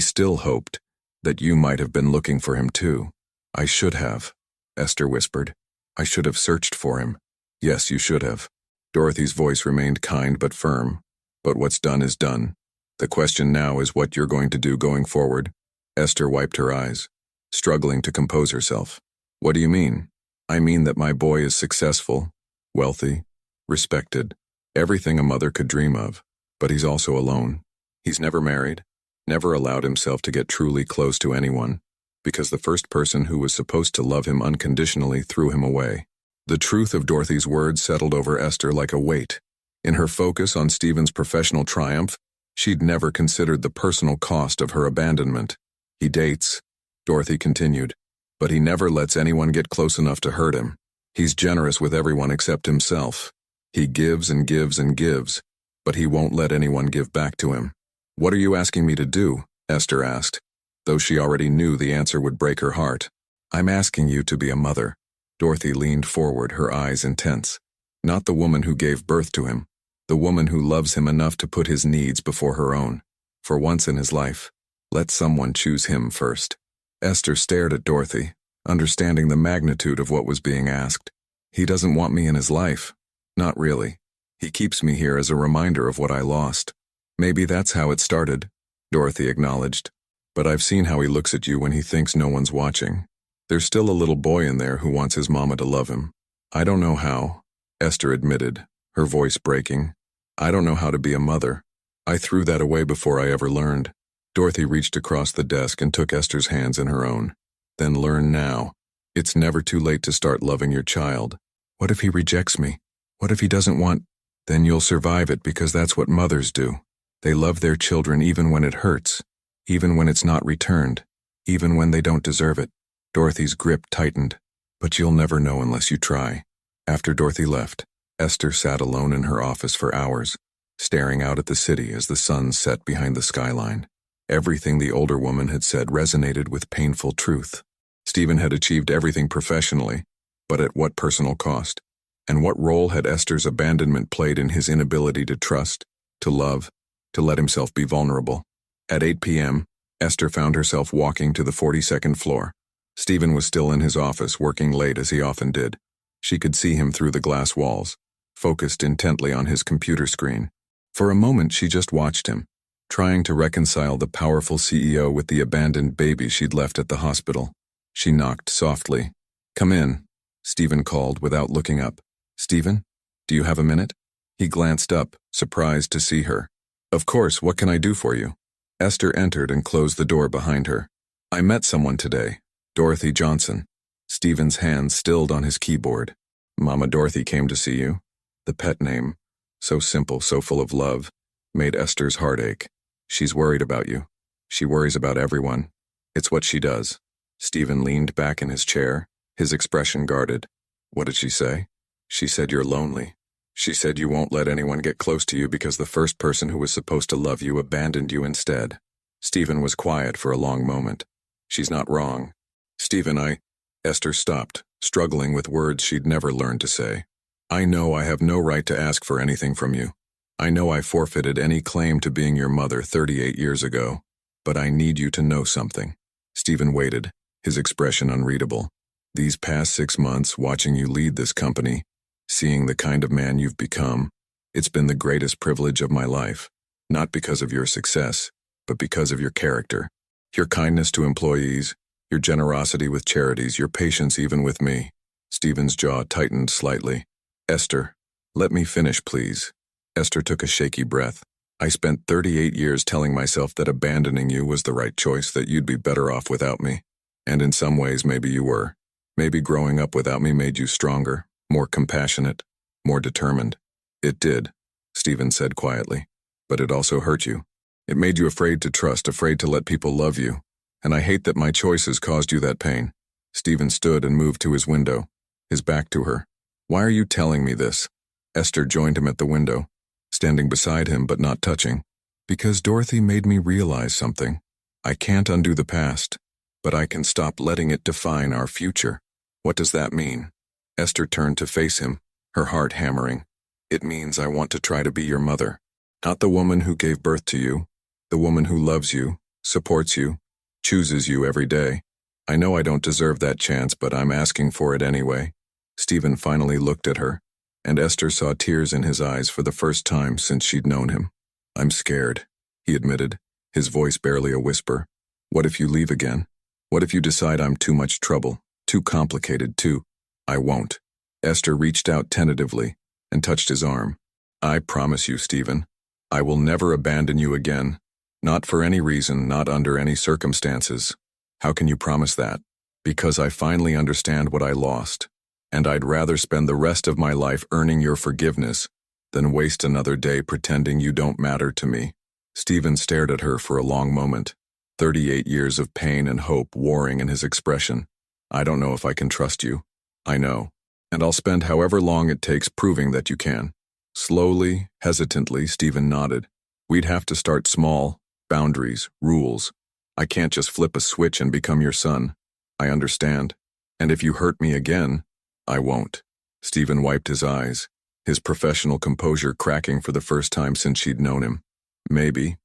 Speaker 1: still hoped, that you might have been looking for him too." "I should have," Esther whispered. "I should have searched for him." "Yes, you should have." Dorothy's voice remained kind but firm. "But what's done is done. The question now is what you're going to do going forward." Esther wiped her eyes, struggling to compose herself. "What do you mean?" "I mean that my boy is successful, wealthy, respected, everything a mother could dream of, but he's also alone. He's never married, never allowed himself to get truly close to anyone, because the first person who was supposed to love him unconditionally threw him away." The truth of Dorothy's words settled over Esther like a weight. In her focus on Stephen's professional triumph, she'd never considered the personal cost of her abandonment. "He dates," Dorothy continued, "but he never lets anyone get close enough to hurt him. He's generous with everyone except himself. He gives and gives and gives, but he won't let anyone give back to him." "What are you asking me to do?" Esther asked, though she already knew the answer would break her heart. "I'm asking you to be a mother." Dorothy leaned forward, her eyes intense. Not the woman who gave birth to him. The woman who loves him enough to put his needs before her own. For once in his life, let someone choose him first. Esther stared at Dorothy, understanding the magnitude of what was being asked. He doesn't want me in his life. Not really. He keeps me here as a reminder of what I lost. Maybe that's how it started, Dorothy acknowledged. But I've seen how he looks at you when he thinks no one's watching. There's still a little boy in there who wants his mama to love him. I don't know how, Esther admitted, her voice breaking. I don't know how to be a mother. I threw that away before I ever learned. Dorothy reached across the desk and took Esther's hands in her own. Then learn now. It's never too late to start loving your child. What if he rejects me? What if he doesn't want? Then you'll survive it because that's what mothers do. They love their children even when it hurts, even when it's not returned, even when they don't deserve it. Dorothy's grip tightened. But you'll never know unless you try. After Dorothy left, Esther sat alone in her office for hours, staring out at the city as the sun set behind the skyline. Everything the older woman had said resonated with painful truth. Stephen had achieved everything professionally, but at what personal cost? And what role had Esther's abandonment played in his inability to trust, to love, to let himself be vulnerable? At 8 p.m., Esther found herself walking to the 42nd floor. Stephen was still in his office, working late as he often did. She could see him through the glass walls, focused intently on his computer screen. For a moment, she just watched him, trying to reconcile the powerful CEO with the abandoned baby she'd left at the hospital. She knocked softly. "Come in," Stephen called without looking up. "Stephen, do you have a minute?" He glanced up, surprised to see her. "Of course, what can I do for you?" Esther entered and closed the door behind her. "I met someone today, Dorothy Johnson." Stephen's hand stilled on his keyboard. "Mama Dorothy came to see you." The pet name, so simple, so full of love, made Esther's heart ache. "She's worried about you. She worries about everyone. It's what she does." Stephen leaned back in his chair, his expression guarded. "What did she say?" "She said you're lonely. She said you won't let anyone get close to you because the first person who was supposed to love you abandoned you instead." Stephen was quiet for a long moment. "She's not wrong." "Stephen, Esther stopped, struggling with words she'd never learned to say. "I know I have no right to ask for anything from you. I know I forfeited any claim to being your mother 38 years ago. But I need you to know something." Stephen waited, his expression unreadable. "These past 6 months, watching you lead this company, seeing the kind of man you've become, it's been the greatest privilege of my life. Not because of your success, but because of your character. Your kindness to employees, your generosity with charities, your patience even with me." Stephen's jaw tightened slightly. "Esther, let me finish, please." Esther took a shaky breath. "I spent 38 years telling myself that abandoning you was the right choice, that you'd be better off without me. And in some ways, maybe you were. Maybe growing up without me made you stronger, more compassionate, more determined." "It did," Stephen said quietly. "But it also hurt you. It made you afraid to trust, afraid to let people love you. And I hate that my choices caused you that pain." Stephen stood and moved to his window, his back to her. "Why are you telling me this?" Esther joined him at the window, standing beside him but not touching. "Because Dorothy made me realize something. I can't undo the past, but I can stop letting it define our future." "What does that mean?" Esther turned to face him, her heart hammering. "It means I want to try to be your mother. Not the woman who gave birth to you, the woman who loves you, supports you, chooses you every day. I know I don't deserve that chance, but I'm asking for it anyway." Stephen finally looked at her, and Esther saw tears in his eyes for the first time since she'd known him. "I'm scared," he admitted, his voice barely a whisper. "What if you leave again? What if you decide I'm too much trouble, too complicated, too—" "I won't." Esther reached out tentatively and touched his arm. "I promise you, Stephen, I will never abandon you again. Not for any reason, not under any circumstances." "How can you promise that?" "Because I finally understand what I lost. And I'd rather spend the rest of my life earning your forgiveness than waste another day pretending you don't matter to me." Stephen stared at her for a long moment, 38 years of pain and hope warring in his expression. "I don't know if I can trust you." "I know. And I'll spend however long it takes proving that you can." Slowly, hesitantly, Stephen nodded. "We'd have to start small, boundaries, rules. I can't just flip a switch and become your son." "I understand. And if you hurt me again—" "I won't." Stephen wiped his eyes. his professional composure cracking for the first time since she'd known him. Maybe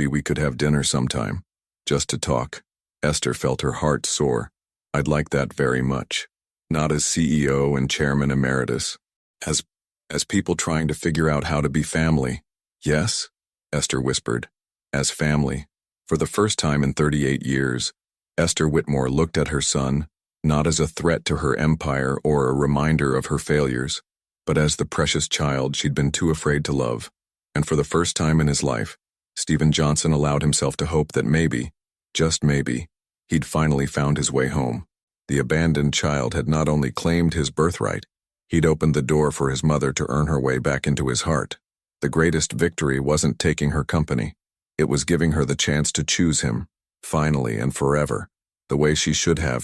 Speaker 1: we could have dinner sometime. Just to talk. Esther felt her heart soar. I'd like that very much. Not as CEO and chairman emeritus. As people trying to figure out how to be family. Yes? Esther whispered. As family. For the first time in 38 years, Esther Whitmore looked at her son, not as a threat to her empire or a reminder of her failures, but as the precious child she'd been too afraid to love. And for the first time in his life, Stephen Johnson allowed himself to hope that maybe, just maybe, he'd finally found his way home. The abandoned child had not only claimed his birthright, he'd opened the door for his mother to earn her way back into his heart. The greatest victory wasn't taking her company. It was giving her the chance to choose him, finally and forever, the way she should have from